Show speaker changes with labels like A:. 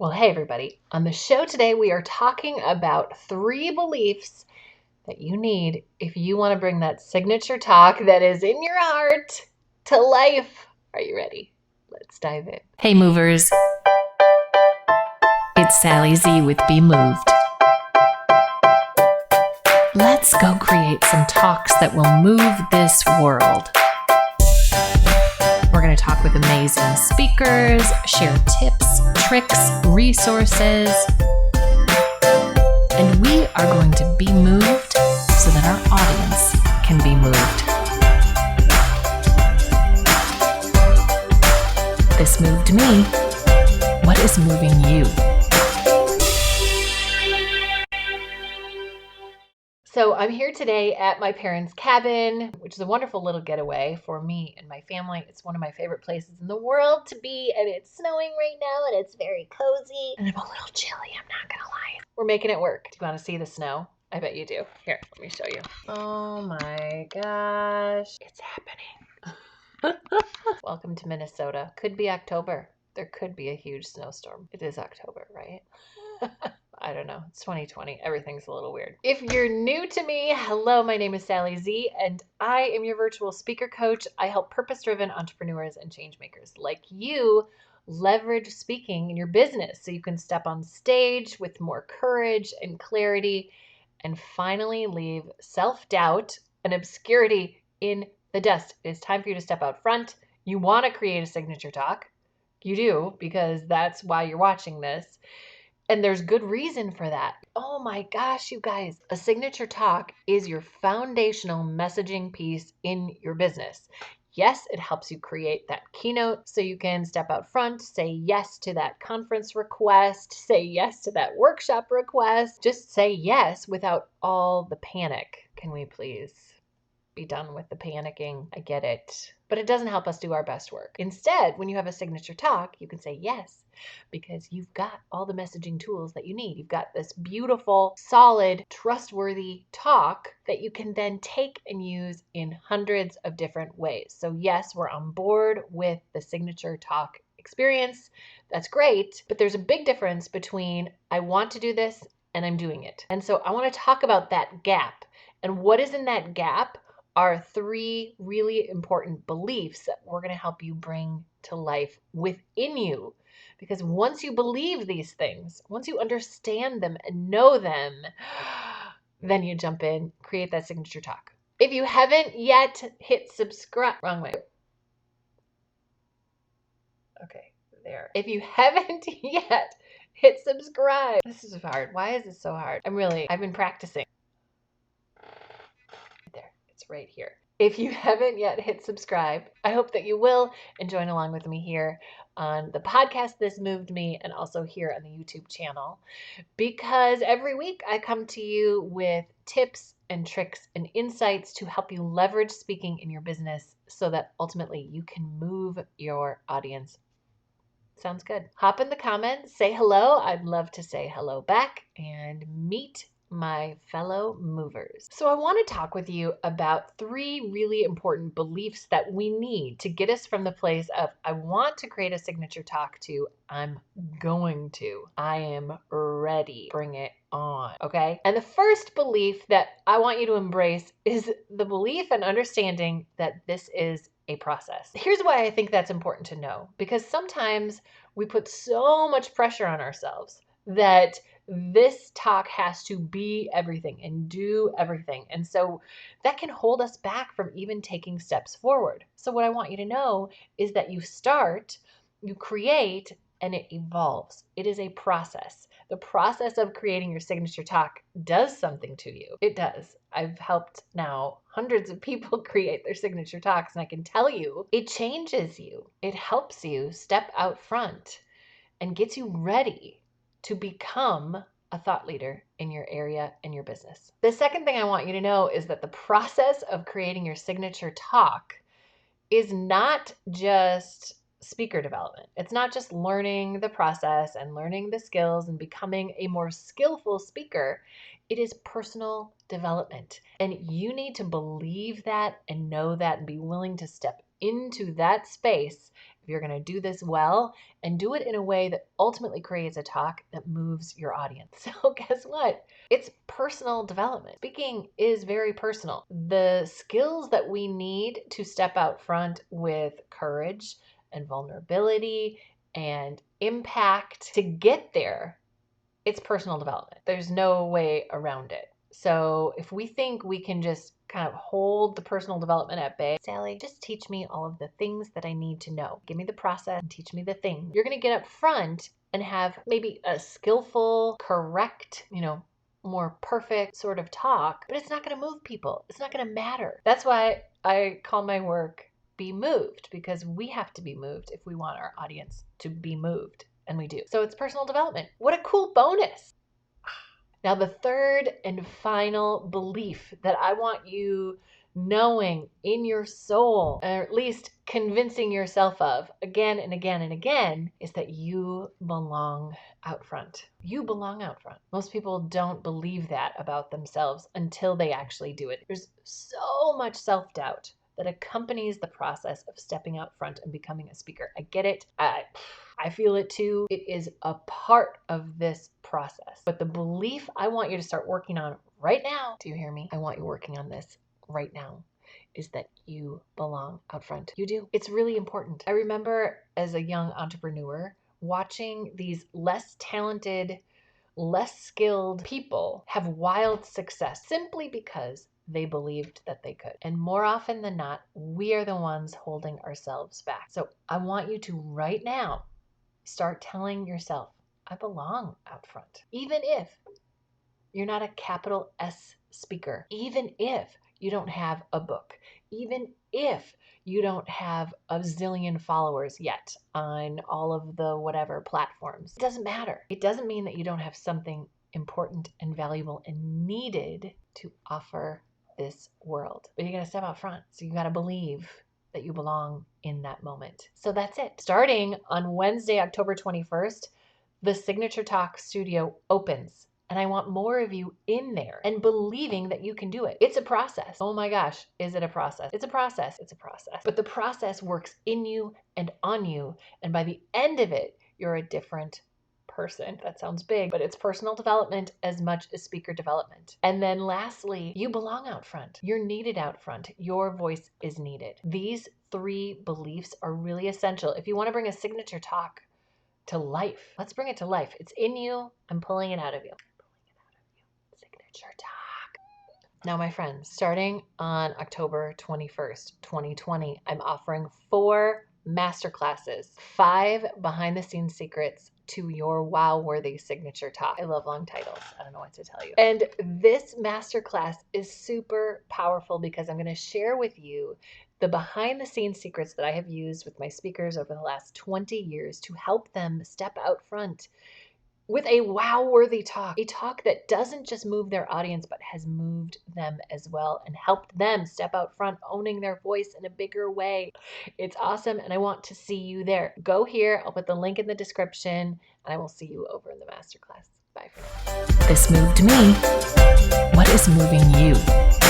A: Well, hey everybody. On the show today, we are talking about 3 beliefs that you need if you want to bring that signature talk that is in your heart to life. Are you ready? Let's dive in.
B: Hey movers, it's Sally Z with Be Moved. Let's go create some talks that will move this world. We're going to talk with amazing speakers, share tips, tricks, resources, and we are going to be moved so that our audience can be moved. This moved me. What is moving you?
A: So I'm here today at my parents' cabin, which is a wonderful little getaway for me and my family. It's one of my favorite places in the world to be, and it's snowing right now, and it's very cozy, and I'm a little chilly, I'm not gonna lie. We're making it work. Do you want to see the snow? I bet you do. Here, let me show you. Oh my gosh. It's happening. Welcome to Minnesota. Could be October. There could be a huge snowstorm. It is October, right? I don't know. It's 2020. Everything's a little weird. If you're new to me, hello, my name is Sally Z, and I am your virtual speaker coach. I help purpose-driven entrepreneurs and change makers like you leverage speaking in your business so you can step on stage with more courage and clarity and finally leave self-doubt and obscurity in the dust. It's time for you to step out front. You want to create a signature talk. You do, because that's why you're watching this. And there's good reason for that. Oh my gosh, you guys, a signature talk is your foundational messaging piece in your business. Yes, it helps you create that keynote so you can step out front, say yes to that conference request, say yes to that workshop request. Just say yes without all the panic. Can we please be done with the panicking? I get it. But it doesn't help us do our best work. Instead, when you have a signature talk, you can say yes because you've got all the messaging tools that you need. You've got this beautiful, solid, trustworthy talk that you can then take and use in hundreds of different ways. So yes, we're on board with the signature talk experience. That's great, but there's a big difference between I want to do this and I'm doing it. And so I want to talk about that gap. And what is in that gap are 3 really important beliefs that we're going to help you bring to life within you. Because once you believe these things, once you understand them and know them, then you jump in, create that signature talk. If you haven't yet hit subscribe, wrong way. Okay, there. If you haven't yet hit subscribe. This is hard. Why is this so hard? I've been practicing. There, it's right here. If you haven't yet hit subscribe, I hope that you will and join along with me here on the podcast This Moved Me and also here on the YouTube channel, because every week I come to you with tips and tricks and insights to help you leverage speaking in your business so that ultimately you can move your audience. Sounds good. Hop in the comments, say hello. I'd love to say hello back and meet my fellow movers. So I want to talk with you about 3 really important beliefs that we need to get us from the place of I want to create a signature talk to I'm going to. I am ready. Bring it on. Okay. And the first belief that I want you to embrace is the belief and understanding that this is a process. Here's why I think that's important to know, because sometimes we put so much pressure on ourselves that this talk has to be everything and do everything. And so that can hold us back from even taking steps forward. So what I want you to know is that you start, you create, and it evolves. It is a process. The process of creating your signature talk does something to you. It does. I've helped now hundreds of people create their signature talks, and I can tell you, it changes you. It helps you step out front and gets you ready to become a thought leader in your area and your business. The second thing I want you to know is that the process of creating your signature talk is not just speaker development. It's not just learning the process and learning the skills and becoming a more skillful speaker. It is personal development. And you need to believe that and know that and be willing to step into that space if you're going to do this well, and do it in a way that ultimately creates a talk that moves your audience. So guess what? It's personal development. Speaking is very personal. The skills that we need to step out front with courage and vulnerability and impact to get there, it's personal development. There's no way around it. So if we think we can just kind of hold the personal development at bay, Sally, just teach me all of the things that I need to know. Give me the process and teach me the thing. You're going to get up front and have maybe a skillful, correct, more perfect sort of talk, but it's not going to move people. It's not going to matter. That's why I call my work Be Moved, because we have to be moved if we want our audience to be moved. And we do. So it's personal development. What a cool bonus. Now, the third and final belief that I want you knowing in your soul, or at least convincing yourself of again and again and again, is that you belong out front. You belong out front. Most people don't believe that about themselves until they actually do it. There's so much self-doubt that accompanies the process of stepping out front and becoming a speaker. I get it. I feel it too. It is a part of this process. But the belief I want you to start working on right now, do you hear me? I want you working on this right now, is that you belong out front. You do. It's really important. I remember as a young entrepreneur watching these less talented, less skilled people have wild success simply because they believed that they could. And more often than not, we are the ones holding ourselves back. So I want you to right now start telling yourself, I belong out front. Even if you're not a capital S speaker, even if you don't have a book, even if you don't have a zillion followers yet on all of the whatever platforms, it doesn't matter. It doesn't mean that you don't have something important and valuable and needed to offer this world. But you got to step out front. So you got to believe that you belong in that moment. So that's it. Starting on Wednesday, October 21st, the Signature Talk Studio opens. And I want more of you in there and believing that you can do it. It's a process. Oh my gosh, is it a process? It's a process. It's a process. But the process works in you and on you. And by the end of it, you're a different person. That sounds big, but it's personal development as much as speaker development. And then lastly, you belong out front. You're needed out front. Your voice is needed. These 3 beliefs are really essential. If you want to bring a signature talk to life, let's bring it to life. It's in you. I'm pulling it out of you. Signature talk. Now, my friends, starting on October 21st, 2020, I'm offering 4 masterclasses, 5 behind-the-scenes secrets to your wow-worthy signature talk. I love long titles. I don't know what to tell you. And this masterclass is super powerful because I'm going to share with you the behind-the-scenes secrets that I have used with my speakers over the last 20 years to help them step out front with a wow-worthy talk, a talk that doesn't just move their audience, but has moved them as well and helped them step out front, owning their voice in a bigger way. It's awesome, and I want to see you there. Go here. I'll put the link in the description, and I will see you over in the masterclass. Bye for now.
B: This moved me. What is moving you?